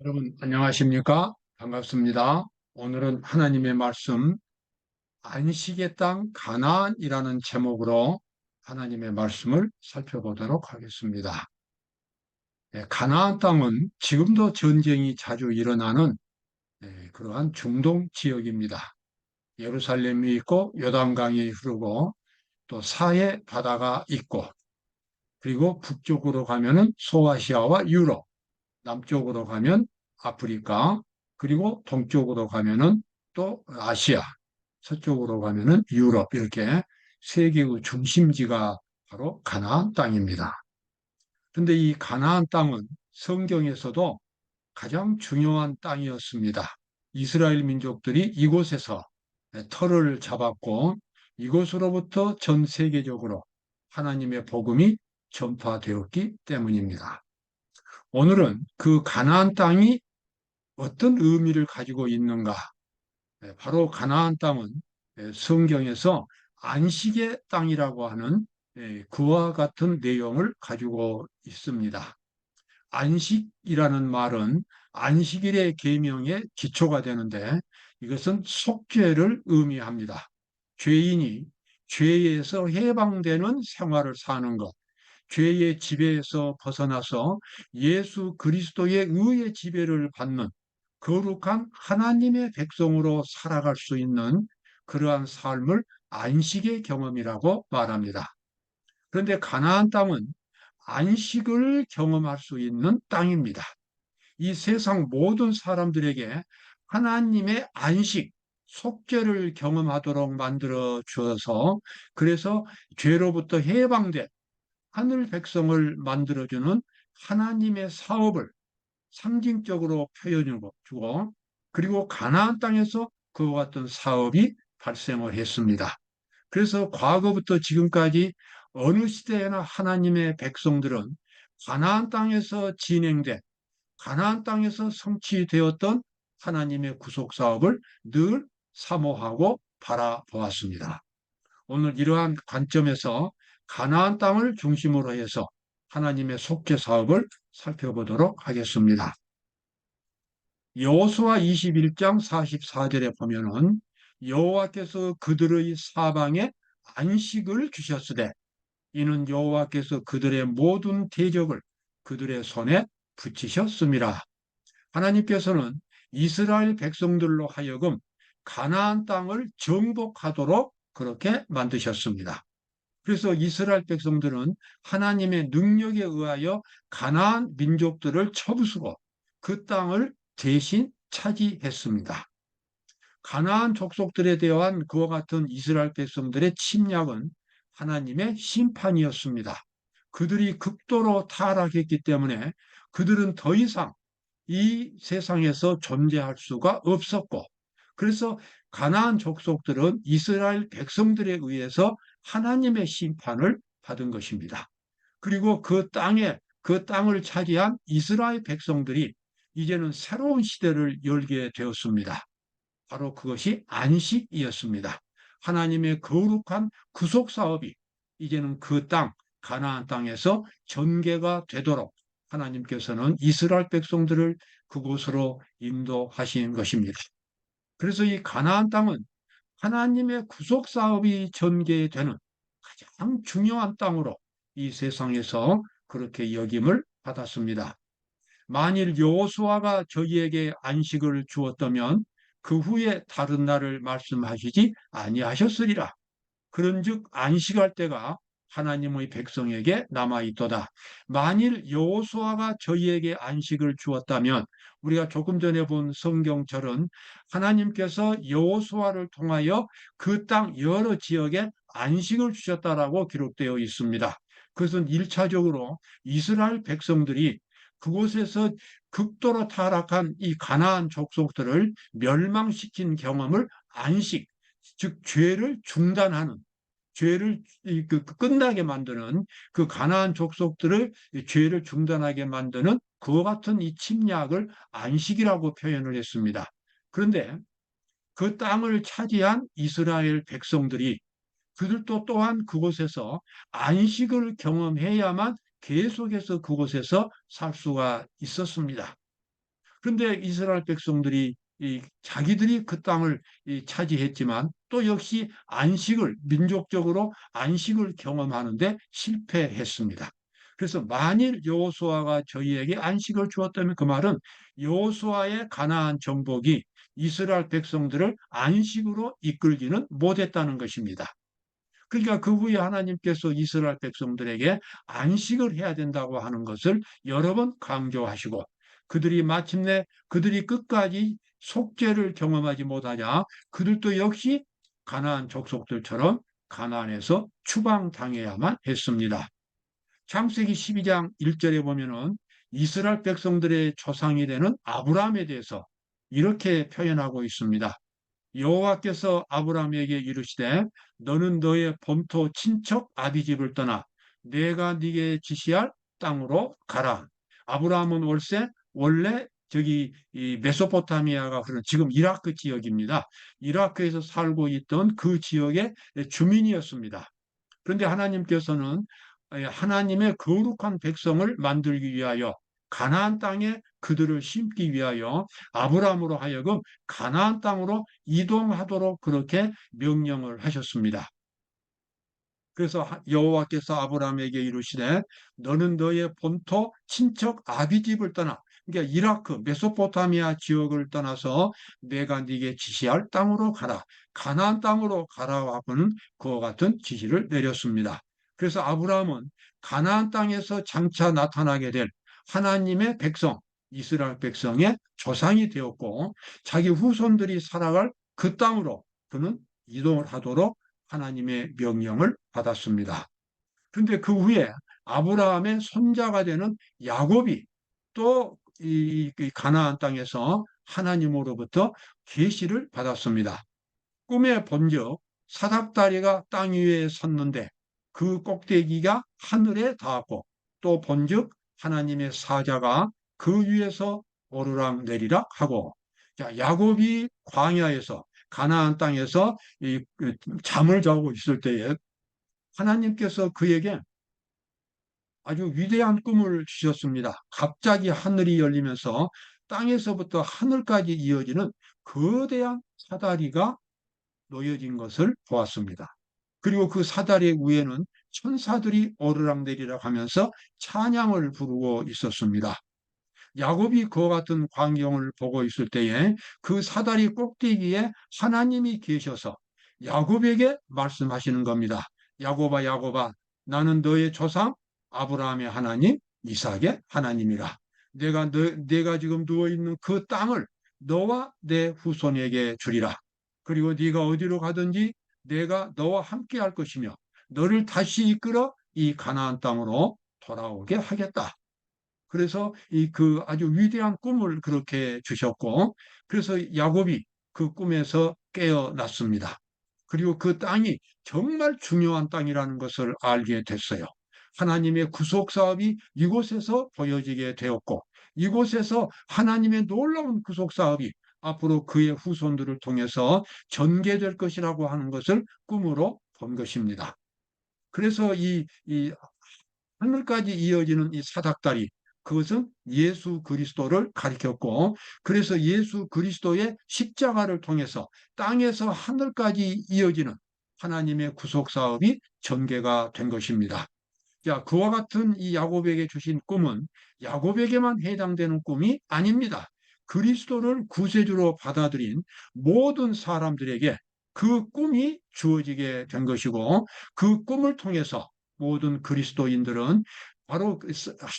여러분, 안녕하십니까? 반갑습니다. 오늘은 하나님의 말씀, 안식의 땅 가나안이라는 제목으로 하나님의 말씀을 살펴보도록 하겠습니다. 가나안 땅은 지금도 전쟁이 자주 일어나는 그러한 중동 지역입니다. 예루살렘이 있고 요단강이 흐르고 또 사해 바다가 있고 그리고 북쪽으로 가면은 소아시아와 유럽, 남쪽으로 가면 아프리카, 그리고 동쪽으로 가면은 또 아시아, 서쪽으로 가면은 유럽, 이렇게 세계의 중심지가 바로 가나안 땅입니다. 그런데 이 가나안 땅은 성경에서도 가장 중요한 땅이었습니다. 이스라엘 민족들이 이곳에서 터를 잡았고 이곳으로부터 전 세계적으로 하나님의 복음이 전파되었기 때문입니다. 오늘은 그 가나안 땅이 어떤 의미를 가지고 있는가? 바로 가나안 땅은 성경에서 안식의 땅이라고 하는 그와 같은 내용을 가지고 있습니다. 안식이라는 말은 안식일의 계명의 기초가 되는데 이것은 속죄를 의미합니다. 죄인이 죄에서 해방되는 생활을 사는 것, 죄의 지배에서 벗어나서 예수 그리스도의 의의 지배를 받는 거룩한 하나님의 백성으로 살아갈 수 있는 그러한 삶을 안식의 경험이라고 말합니다. 그런데 가나안 땅은 안식을 경험할 수 있는 땅입니다. 이 세상 모든 사람들에게 하나님의 안식, 속죄를 경험하도록 만들어 주어서 그래서 죄로부터 해방된 하늘 백성을 만들어주는 하나님의 사업을 상징적으로 표현해 주고 그리고 가나안 땅에서 그와 같은 사업이 발생을 했습니다. 그래서 과거부터 지금까지 어느 시대에나 하나님의 백성들은 가나안 땅에서 진행된 가나안 땅에서 성취되었던 하나님의 구속 사업을 늘 사모하고 바라보았습니다. 오늘 이러한 관점에서 가나안 땅을 중심으로 해서 하나님의 속죄 사업을 살펴보도록 하겠습니다. 여호수아 21장 44절에 보면은 여호와께서 그들의 사방에 안식을 주셨으되 이는 여호와께서 그들의 모든 대적을 그들의 손에 붙이셨습니다. 하나님께서는 이스라엘 백성들로 하여금 가나안 땅을 정복하도록 그렇게 만드셨습니다. 그래서 이스라엘 백성들은 하나님의 능력에 의하여 가나안 민족들을 쳐부수고 그 땅을 대신 차지했습니다. 가나안 족속들에 대한 그와 같은 이스라엘 백성들의 침략은 하나님의 심판이었습니다. 그들이 극도로 타락했기 때문에 그들은 더 이상 이 세상에서 존재할 수가 없었고, 그래서 가나안 족속들은 이스라엘 백성들에 의해서 하나님의 심판을 받은 것입니다. 그리고 그 땅을 차지한 이스라엘 백성들이 이제는 새로운 시대를 열게 되었습니다. 바로 그것이 안식이었습니다. 하나님의 거룩한 구속 사업이 이제는 그 땅, 가나안 땅에서 전개가 되도록 하나님께서는 이스라엘 백성들을 그곳으로 인도하신 것입니다. 그래서 이 가나안 땅은 하나님의 구속 사업이 전개되는 가장 중요한 땅으로 이 세상에서 그렇게 여김을 받았습니다. 만일 여호수아가 저희에게 안식을 주었다면 그 후에 다른 날을 말씀하시지 아니하셨으리라. 그런즉 안식할 때가 하나님의 백성에게 남아 있도다. 만일 여호수아가 저희에게 안식을 주었다면 우리가 조금 전에 본 성경처럼 하나님께서 여호수아를 통하여 그 땅 여러 지역에 안식을 주셨다라고 기록되어 있습니다. 그것은 일차적으로 이스라엘 백성들이 그곳에서 극도로 타락한 이 가나안 족속들을 멸망시킨 경험을 안식, 즉 죄를 중단하는 죄를 끝나게 만드는 그 가나안 족속들을 죄를 중단하게 만드는 그와 같은 이 침략을 안식이라고 표현을 했습니다. 그런데 그 땅을 차지한 이스라엘 백성들이 그들도 또한 그곳에서 안식을 경험해야만 계속해서 그곳에서 살 수가 있었습니다. 그런데 이스라엘 백성들이 자기들이 그 땅을 차지했지만 또 역시 민족적으로 안식을 경험하는데 실패했습니다. 그래서 만일 여호수아가 저희에게 안식을 주었다면 그 말은 여호수아의 가나안 정복이 이스라엘 백성들을 안식으로 이끌지는 못했다는 것입니다. 그러니까 그 후에 하나님께서 이스라엘 백성들에게 안식을 해야 된다고 하는 것을 여러 번 강조하시고, 마침내 그들이 끝까지 속죄를 경험하지 못하자 그들도 역시 가나안 족속들처럼 가나안에서 추방당해야만 했습니다. 창세기 12장 1절에 보면은 이스라엘 백성들의 조상이 되는 아브라함에 대해서 이렇게 표현하고 있습니다. 여호와께서 아브라함에게 이르시되 너는 너의 본토 친척 아비 집을 떠나 내가 네게 지시할 땅으로 가라. 아브라함은 원래 저기 이 메소포타미아가 흐른 지금 이라크 지역입니다. 이라크에서 살고 있던 그 지역의 주민이었습니다. 그런데 하나님께서는 하나님의 거룩한 백성을 만들기 위하여 가나안 땅에 그들을 심기 위하여 아브라함으로 하여금 가나안 땅으로 이동하도록 그렇게 명령을 하셨습니다. 그래서 여호와께서 아브라함에게 이르시되 너는 너의 본토 친척 아비 집을 떠나, 그러니까 이라크 메소포타미아 지역을 떠나서 내가 네게 지시할 땅으로 가라, 가나안 땅으로 가라 하고는 그와 같은 지시를 내렸습니다. 그래서 아브라함은 가나안 땅에서 장차 나타나게 될 하나님의 백성, 이스라엘 백성의 조상이 되었고 자기 후손들이 살아갈 그 땅으로 그는 이동을 하도록 하나님의 명령을 받았습니다. 그런데 그 후에 아브라함의 손자가 되는 야곱이 또 이 가나안 땅에서 하나님으로부터 계시를 받았습니다. 꿈에 본즉 사닥다리가 땅 위에 섰는데 그 꼭대기가 하늘에 닿았고 또 본즉 하나님의 사자가 그 위에서 오르락 내리락 하고, 자, 야곱이 광야에서 가나안 땅에서 잠을 자고 있을 때에 하나님께서 그에게 아주 위대한 꿈을 주셨습니다. 갑자기 하늘이 열리면서 땅에서부터 하늘까지 이어지는 거대한 사다리가 놓여진 것을 보았습니다. 그리고 그 사다리 위에는 천사들이 오르락내리락 하면서 찬양을 부르고 있었습니다. 야곱이 그와 같은 광경을 보고 있을 때에 그 사다리 꼭대기에 하나님이 계셔서 야곱에게 말씀하시는 겁니다. 야곱아, 야곱아, 나는 너의 조상 아브라함의 하나님, 이삭의 하나님이라. 내가 지금 누워 있는 그 땅을 너와 내 후손에게 주리라. 그리고 네가 어디로 가든지 내가 너와 함께 할 것이며 너를 다시 이끌어 이 가나안 땅으로 돌아오게 하겠다. 그래서 그 아주 위대한 꿈을 그렇게 주셨고, 그래서 야곱이 그 꿈에서 깨어났습니다. 그리고 그 땅이 정말 중요한 땅이라는 것을 알게 됐어요. 하나님의 구속 사업이 이곳에서 보여지게 되었고, 이곳에서 하나님의 놀라운 구속 사업이 앞으로 그의 후손들을 통해서 전개될 것이라고 하는 것을 꿈으로 본 것입니다. 그래서 이 하늘까지 이어지는 이 사닥다리, 그것은 예수 그리스도를 가리켰고, 그래서 예수 그리스도의 십자가를 통해서 땅에서 하늘까지 이어지는 하나님의 구속 사업이 전개가 된 것입니다. 자, 그와 같은 이 야곱에게 주신 꿈은 야곱에게만 해당되는 꿈이 아닙니다. 그리스도를 구세주로 받아들인 모든 사람들에게 그 꿈이 주어지게 된 것이고, 그 꿈을 통해서 모든 그리스도인들은 바로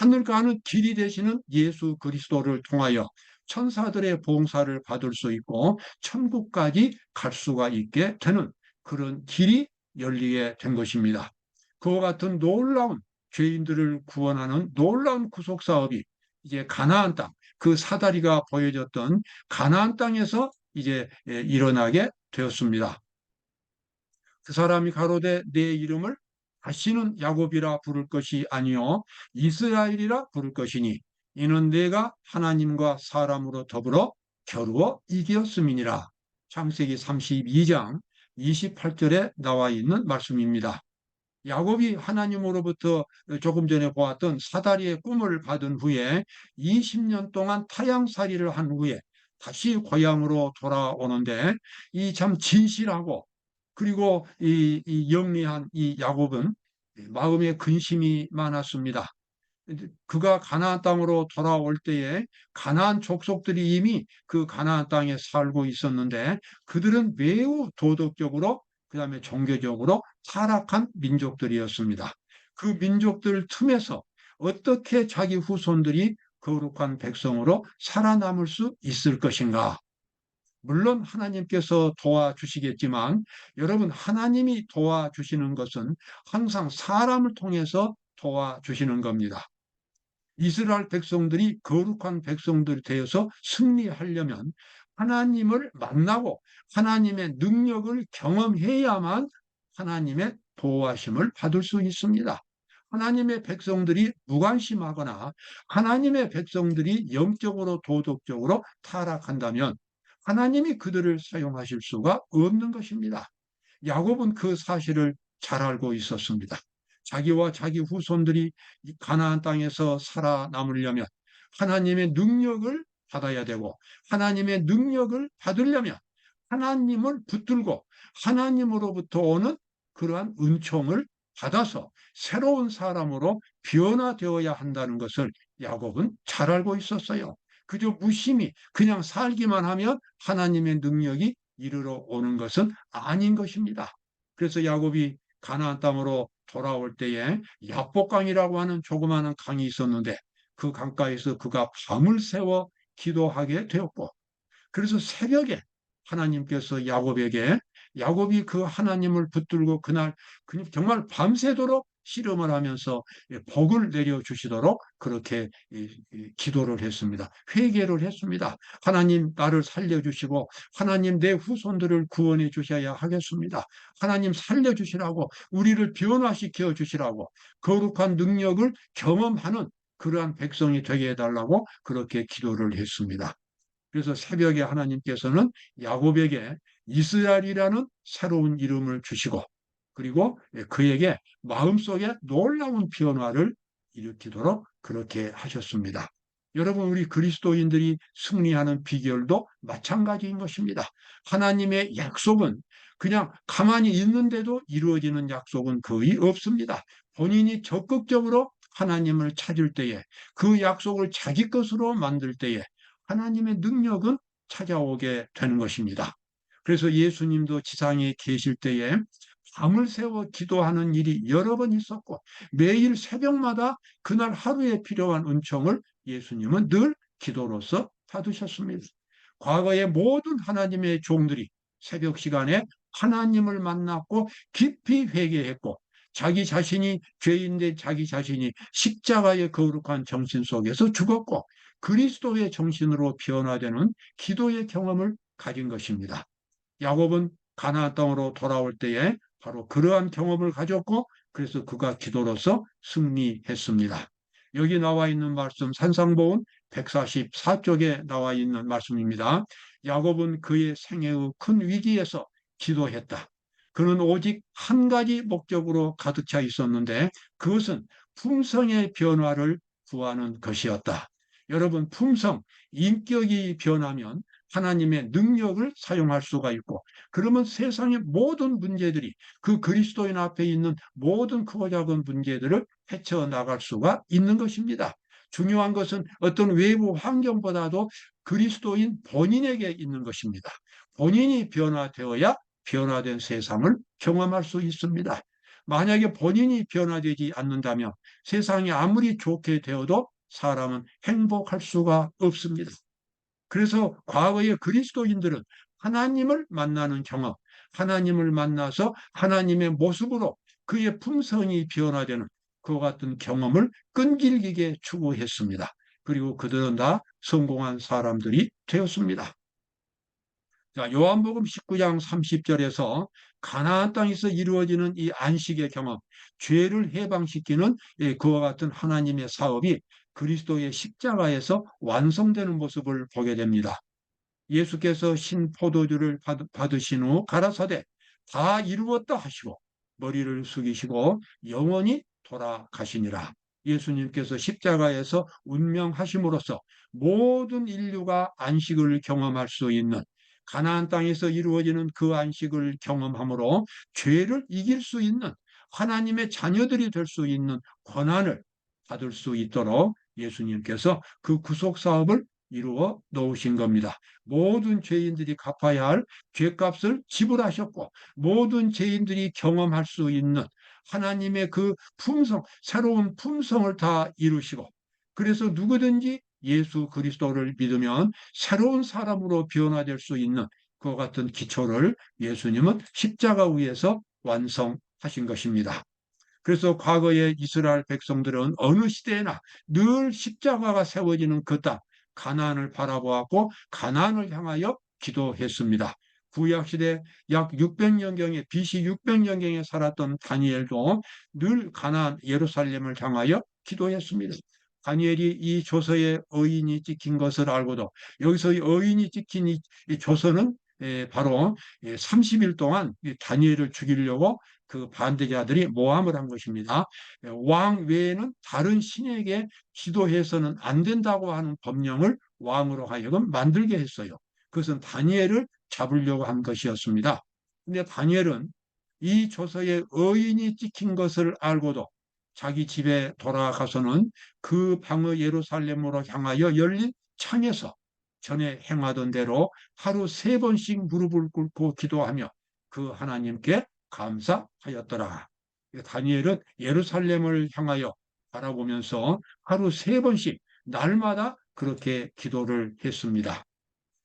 하늘 가는 길이 되시는 예수 그리스도를 통하여 천사들의 봉사를 받을 수 있고 천국까지 갈 수가 있게 되는 그런 길이 열리게 된 것입니다. 그와 같은 놀라운 죄인들을 구원하는 놀라운 구속 사업이 이제 가나안 땅, 그 사다리가 보여졌던 가나안 땅에서 이제 일어나게 되었습니다. 그 사람이 가로되 내 이름을 다시는 야곱이라 부를 것이 아니요 이스라엘이라 부를 것이니 이는 내가 하나님과 사람으로 더불어 겨루어 이겼음이니라. 창세기 32장 28절에 나와 있는 말씀입니다. 야곱이 하나님으로부터 조금 전에 보았던 사다리의 꿈을 받은 후에 20년 동안 타향살이를 한 후에 다시 고향으로 돌아오는데, 이 참 진실하고 그리고 이 영리한 이 야곱은 마음에 근심이 많았습니다. 그가 가나안 땅으로 돌아올 때에 가나안 족속들이 이미 그 가나안 땅에 살고 있었는데, 그들은 매우 도덕적으로, 그다음에 종교적으로 타락한 민족들이었습니다. 그 민족들 틈에서 어떻게 자기 후손들이 거룩한 백성으로 살아남을 수 있을 것인가? 물론 하나님께서 도와주시겠지만, 여러분, 하나님이 도와주시는 것은 항상 사람을 통해서 도와주시는 겁니다. 이스라엘 백성들이 거룩한 백성들이 되어서 승리하려면 하나님을 만나고 하나님의 능력을 경험해야만 하나님의 도와심을 받을 수 있습니다. 하나님의 백성들이 무관심하거나 하나님의 백성들이 영적으로 도덕적으로 타락한다면 하나님이 그들을 사용하실 수가 없는 것입니다. 야곱은 그 사실을 잘 알고 있었습니다. 자기와 자기 후손들이 가나안 땅에서 살아남으려면 하나님의 능력을 받아야 되고, 하나님의 능력을 받으려면 하나님을 붙들고 하나님으로부터 오는 그러한 은총을 받아서 새로운 사람으로 변화되어야 한다는 것을 야곱은 잘 알고 있었어요. 그저 무심히 그냥 살기만 하면 하나님의 능력이 이르러 오는 것은 아닌 것입니다. 그래서 야곱이 가나안 땅으로 돌아올 때에 야복강이라고 하는 조그마한 강이 있었는데, 그 강가에서 그가 밤을 새워 기도하게 되었고, 그래서 새벽에 하나님께서 야곱에게, 야곱이 그 하나님을 붙들고 그날 정말 밤새도록 씨름을 하면서 복을 내려주시도록 그렇게 기도를 했습니다. 회개를 했습니다. 하나님, 나를 살려주시고 하나님, 내 후손들을 구원해 주셔야 하겠습니다. 하나님, 살려주시라고, 우리를 변화시켜 주시라고, 거룩한 능력을 경험하는 그러한 백성이 되게 해달라고 그렇게 기도를 했습니다. 그래서 새벽에 하나님께서는 야곱에게 이스라엘이라는 새로운 이름을 주시고, 그리고 그에게 마음속에 놀라운 변화를 일으키도록 그렇게 하셨습니다. 여러분, 우리 그리스도인들이 승리하는 비결도 마찬가지인 것입니다. 하나님의 약속은 그냥 가만히 있는데도 이루어지는 약속은 거의 없습니다. 본인이 적극적으로 하나님을 찾을 때에, 그 약속을 자기 것으로 만들 때에 하나님의 능력은 찾아오게 되는 것입니다. 그래서 예수님도 지상에 계실 때에 밤을 새워 기도하는 일이 여러 번 있었고, 매일 새벽마다 그날 하루에 필요한 은총을 예수님은 늘 기도로서 받으셨습니다. 과거의 모든 하나님의 종들이 새벽 시간에 하나님을 만났고 깊이 회개했고, 자기 자신이 죄인된 자기 자신이 십자가의 거룩한 정신 속에서 죽었고 그리스도의 정신으로 변화되는 기도의 경험을 가진 것입니다. 야곱은 가나안 땅으로 돌아올 때에 바로 그러한 경험을 가졌고, 그래서 그가 기도로서 승리했습니다. 여기 나와 있는 말씀, 산상보음 144쪽에 나와 있는 말씀입니다. 야곱은 그의 생애의 큰 위기에서 기도했다. 그는 오직 한 가지 목적으로 가득 차 있었는데, 그것은 품성의 변화를 구하는 것이었다. 여러분, 품성, 인격이 변하면 하나님의 능력을 사용할 수가 있고, 그러면 세상의 모든 문제들이, 그 그리스도인 앞에 있는 모든 크고 작은 문제들을 헤쳐나갈 수가 있는 것입니다. 중요한 것은 어떤 외부 환경보다도 그리스도인 본인에게 있는 것입니다. 본인이 변화되어야 변화된 세상을 경험할 수 있습니다. 만약에 본인이 변화되지 않는다면 세상이 아무리 좋게 되어도 사람은 행복할 수가 없습니다. 그래서 과거의 그리스도인들은 하나님을 만나는 경험, 하나님을 만나서 하나님의 모습으로 그의 품성이 변화되는 그와 같은 경험을 끈질기게 추구했습니다. 그리고 그들은 다 성공한 사람들이 되었습니다. 자, 요한복음 19장 30절에서 가나안 땅에서 이루어지는 이 안식의 경험, 죄를 해방시키는 그와 같은 하나님의 사업이 그리스도의 십자가에서 완성되는 모습을 보게 됩니다. 예수께서 신포도주를 받으신 후 가라사대 다 이루었다 하시고, 머리를 숙이시고 영원히 돌아가시니라. 예수님께서 십자가에서 운명하심으로써 모든 인류가 안식을 경험할 수 있는, 가나안 땅에서 이루어지는 그 안식을 경험함으로 죄를 이길 수 있는, 하나님의 자녀들이 될 수 있는 권한을 받을 수 있도록 예수님께서 그 구속 사업을 이루어 놓으신 겁니다. 모든 죄인들이 갚아야 할 죄값을 지불하셨고, 모든 죄인들이 경험할 수 있는 하나님의 그 품성, 새로운 품성을 다 이루시고, 그래서 누구든지 예수 그리스도를 믿으면 새로운 사람으로 변화될 수 있는 그와 같은 기초를 예수님은 십자가 위에서 완성하신 것입니다. 그래서 과거의 이스라엘 백성들은 어느 시대에나 늘 십자가가 세워지는 그 땅, 가나안을 바라보았고 가나안을 향하여 기도했습니다. 구약시대 약 600년경에, BC 600년경에 살았던 다니엘도 늘 가나안 예루살렘을 향하여 기도했습니다. 다니엘이 이 조서에 의인이 찍힌 것을 알고도, 여기서 의인이 찍힌 이 조서는 바로 30일 동안 다니엘을 죽이려고 그 반대자들이 모함을 한 것입니다. 왕 외에는 다른 신에게 기도해서는 안 된다고 하는 법령을 왕으로 하여금 만들게 했어요. 그것은 다니엘을 잡으려고 한 것이었습니다. 근데 다니엘은 이 조서에 의인이 찍힌 것을 알고도 자기 집에 돌아가서는 그 방의 예루살렘으로 향하여 열린 창에서 전에 행하던 대로 하루 3번씩 무릎을 꿇고 기도하며 그 하나님께 감사하였더라. 다니엘은 예루살렘을 향하여 바라보면서 하루 3번씩 날마다 그렇게 기도를 했습니다.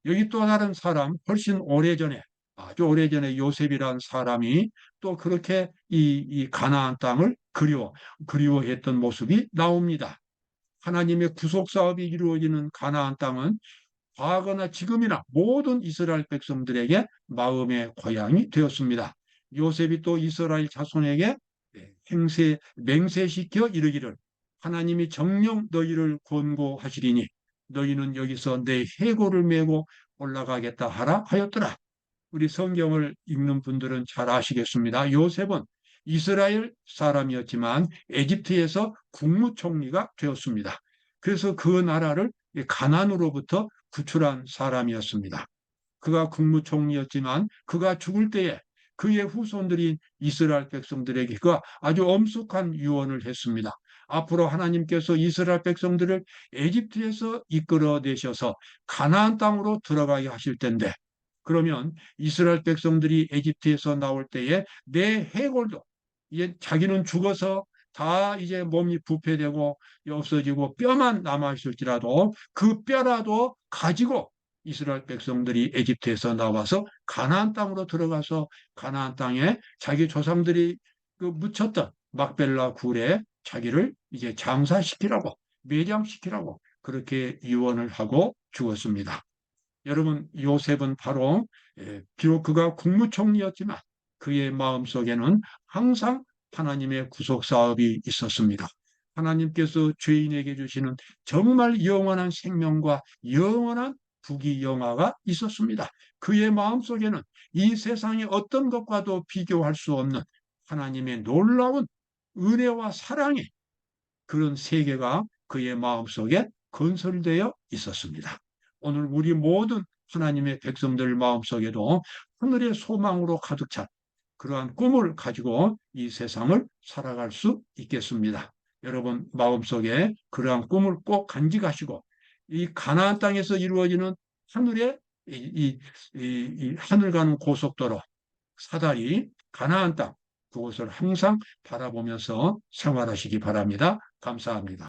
여기 또 다른 사람, 훨씬 오래전에, 아주 오래전에 요셉이라는 사람이 또 그렇게 이 가나안 땅을 그리워했던 모습이 나옵니다. 하나님의 구속 사업이 이루어지는 가나안 땅은 과거나 지금이나 모든 이스라엘 백성들에게 마음의 고향이 되었습니다. 요셉이 또 이스라엘 자손에게 맹세시켜 이르기를, 하나님이 정녕 너희를 권고하시리니 너희는 여기서 내 해골을 메고 올라가겠다 하라 하였더라. 우리 성경을 읽는 분들은 잘 아시겠습니다. 요셉은 이스라엘 사람이었지만 에집트에서 국무총리가 되었습니다. 그래서 그 나라를 가난으로부터 구출한 사람이었습니다. 그가 국무총리였지만 그가 죽을 때에 그의 후손들인 이스라엘 백성들에게 그가 아주 엄숙한 유언을 했습니다. 앞으로 하나님께서 이스라엘 백성들을 에집트에서 이끌어내셔서 가나안 땅으로 들어가게 하실 텐데, 그러면 이스라엘 백성들이 에집트에서 나올 때에 내 해골도, 이제 자기는 죽어서 다 이제 몸이 부패되고 없어지고 뼈만 남아 있을지라도 그 뼈라도 가지고 이스라엘 백성들이 에집트에서 나와서 가나안 땅으로 들어가서 가나안 땅에 자기 조상들이 그 묻혔던 막벨라 굴에 자기를 이제 장사시키라고, 매장시키라고 그렇게 유언을 하고 죽었습니다. 여러분, 요셉은 바로 비록 그가 국무총리였지만 그의 마음속에는 항상 하나님의 구속 사업이 있었습니다. 하나님께서 죄인에게 주시는 정말 영원한 생명과 영원한 부귀영화가 있었습니다. 그의 마음속에는 이 세상의 어떤 것과도 비교할 수 없는 하나님의 놀라운 은혜와 사랑의 그런 세계가 그의 마음속에 건설되어 있었습니다. 오늘 우리 모든 하나님의 백성들 마음속에도 하늘의 소망으로 가득 찬 그러한 꿈을 가지고 이 세상을 살아갈 수 있겠습니다. 여러분 마음속에 그러한 꿈을 꼭 간직하시고 이 가나안 땅에서 이루어지는 하늘의 이 하늘 가는 고속도로 사다리 가나안 땅, 그곳을 항상 바라보면서 생활하시기 바랍니다. 감사합니다.